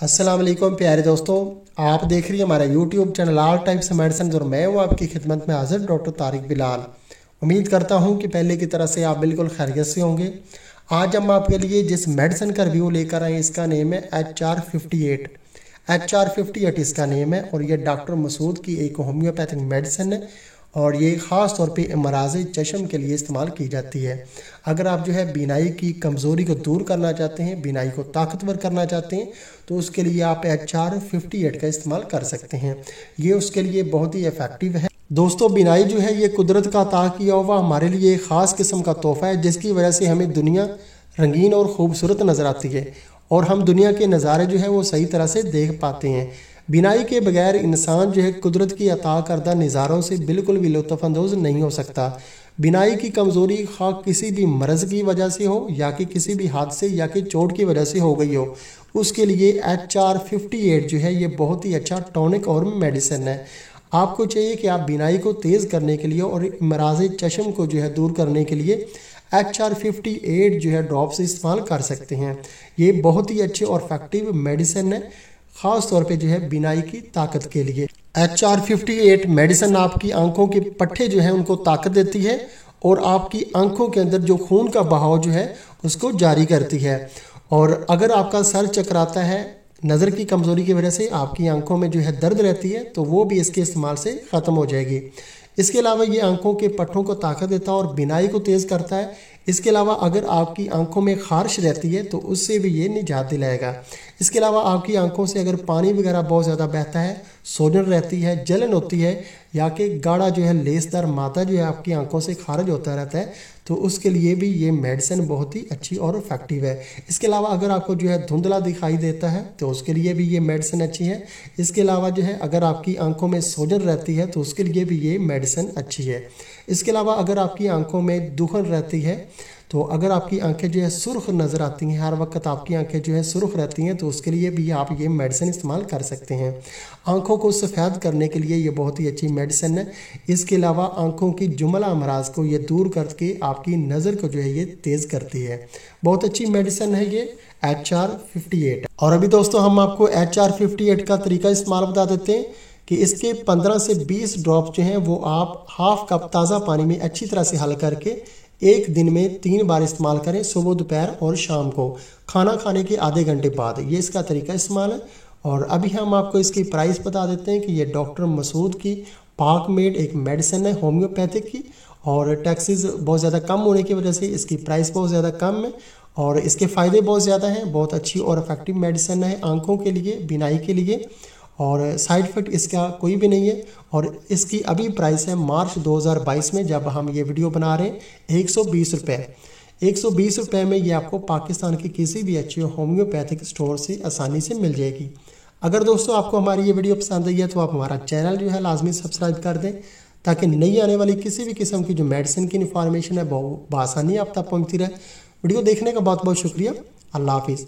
अस्सलाम वालेकुम प्यारे दोस्तों, आप देख रही हैं हमारा YouTube channel all types medicine और मैं हूँ आपकी खिदमत में हाजिर डॉक्टर तारिक बिलाल। उम्मीद करता हूँ कि पहले की तरह से आप बिल्कुल खैरियत से होंगे। आज हम आपके लिए जिस मेडिसिन का रिव्यू लेकर आए इसका नेम है HR58 इसका नेम है और ये डॉक्टर मसूद की एक होम्योपैथिक मेडिसिन है और ये ख़ास तौर पे अमराज़ चश्म के लिए इस्तेमाल की जाती है। अगर आप जो है बीनाई की कमज़ोरी को दूर करना चाहते हैं, बीनाई को ताकतवर करना चाहते हैं, तो उसके लिए आप HR58 का इस्तेमाल कर सकते हैं। ये उसके लिए बहुत ही इफ़ेक्टिव है। दोस्तों, बीनाई जो है ये कुदरत का अता किया हुआ हमारे लिए एक ख़ास किस्म का तोहफ़ा है, जिसकी वजह से हमें दुनिया रंगीन और ख़ूबसूरत नज़र आती है और हम दुनिया के नज़ारे जो है वो सही तरह से देख पाते हैं। बिनाई के बगैर इंसान जो है कुदरत की अता करदा नज़ारों से बिल्कुल भी लुत्फ़अंदोज़ नहीं हो सकता। बिनाई की कमज़ोरी खा किसी भी मर्ज़ की वजह से हो या कि किसी भी हादसे या कि चोट की वजह से हो गई हो, उसके लिए HR58 जो है ये बहुत ही अच्छा टॉनिक और मेडिसिन है। आपको चाहिए कि आप बिनाई को तेज़ करने के लिए और मराज़ चश्म को जो है दूर करने के लिए HR58 जो है ड्रॉप्स इस्तेमाल कर सकते हैं। ये बहुत ही अच्छे और इफेक्टिव मेडिसिन है, ख़ास तौर पे जो है बिनाई की ताकत के लिए। HR58 मेडिसिन आपकी आंखों के पट्टे जो है उनको ताकत देती है और आपकी आंखों के अंदर जो खून का बहाव जो है उसको जारी करती है। और अगर आपका सर चकराता है, नज़र की कमज़ोरी की वजह से आपकी आंखों में जो है दर्द रहती है, तो वो भी इसके इस्तेमाल से ख़त्म हो जाएगी। इसके अलावा ये आंखों के पट्टों को ताकत देता है और बिनाई को तेज़ करता है। इसके अलावा अगर आपकी आंखों में खारिश रहती है तो उससे भी ये निजात दिलाएगा। इसके अलावा आपकी आंखों से अगर पानी वगैरह बहुत ज़्यादा बहता है, सोजन रहती है, जलन होती है या कि गाढ़ा जो है लेसदार मादा जो है आपकी आंखों से खारिज होता रहता है, तो उसके लिए भी ये मेडिसिन बहुत ही अच्छी और इफेक्टिव है। इसके अलावा अगर आपको जो है धुंधला दिखाई देता है तो उसके लिए भी ये मेडिसिन अच्छी है। इसके अलावा जो है अगर आपकी आंखों में सोजन रहती है तो उसके लिए भी ये मेडिसिन अच्छी है। इसके अलावा अगर आपकी आंखों में दुखन रहती है, तो अगर आपकी आंखें जो है सुर्ख नज़र आती हैं, हर वक्त आपकी आंखें जो है सुर्ख रहती हैं, तो उसके लिए भी आप ये मेडिसिन इस्तेमाल कर सकते हैं। आंखों को सफ़ेद करने के लिए ये बहुत ही अच्छी मेडिसिन है। इसके अलावा आंखों की जुमला अमराज को ये दूर करके आपकी नज़र को जो है ये तेज़ करती है। बहुत अच्छी मेडिसिन है ये HR58। और अभी दोस्तों हम आपको HR58 का तरीका इस्तेमाल बता देते हैं कि इसके 15 से 20 ड्रॉप जो हैं वो आप हाफ कप ताज़ा पानी में अच्छी तरह से हल करके एक दिन में 3 बार इस्तेमाल करें, सुबह, दोपहर और शाम को, खाना खाने के आधे घंटे बाद। ये इसका तरीका इस्तेमाल है। और अभी हम आपको इसकी प्राइस बता देते हैं कि ये डॉक्टर मसूद की पाक मेड एक मेडिसिन है होम्योपैथिक की, और टैक्सेस बहुत ज़्यादा कम होने की वजह से इसकी प्राइस बहुत ज़्यादा कम है और इसके फ़ायदे बहुत ज़्यादा हैं। बहुत अच्छी और इफेक्टिव मेडिसिन है आंखों के लिए, बिनाई के लिए, और साइड इफ़ेक्ट इसका कोई भी नहीं है। और इसकी अभी प्राइस है मार्च 2022 में, जब हम ये वीडियो बना रहे हैं, 120 रुपये। 120 रुपये में ये आपको पाकिस्तान की किसी भी अच्छी होम्योपैथिक स्टोर से आसानी से मिल जाएगी। अगर दोस्तों आपको हमारी ये वीडियो पसंद आई है तो आप हमारा चैनल जो है लाजमी सब्सक्राइब कर दें, ताकि नई आने वाली किसी भी किस्म की जो मेडिसिन की इन्फॉर्मेशन है वो बआसानी आप तक पहुँचती रहे। वीडियो देखने का बहुत बहुत शुक्रिया। अल्लाह हाफिज़।